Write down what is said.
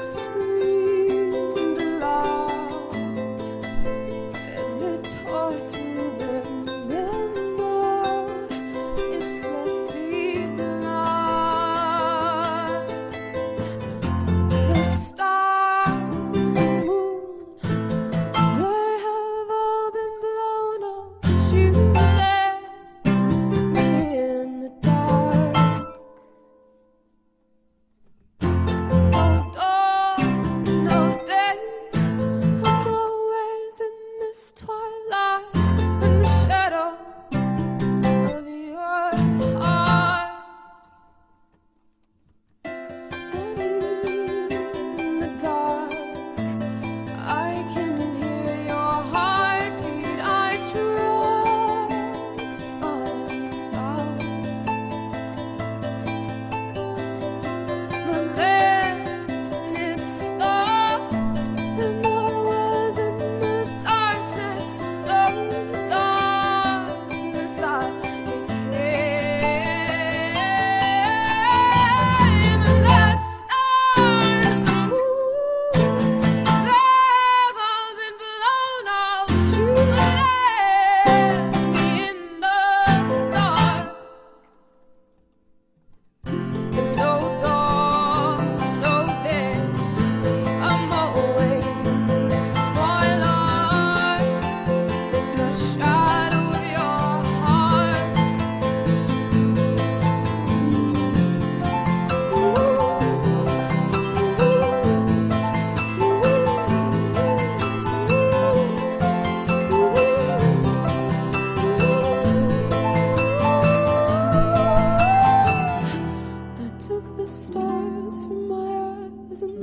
screamed aloud as it tore through the window. It's left me blind. The stars, the moon, they have all been blown up. You left me in the dark. No dawn, no day, I'm always in this twilight, in the shadow of your heart. And in the dark, I can hear your heartbeat. I try to find sound, but then it stopped, and I was in the darkness, so darkness I became. And the stars, the moon, they've all been blown out. You left me in the dark. No dawn, no day, I'm always in this twilight, the shadow of your heart. I took the stars from my eyes and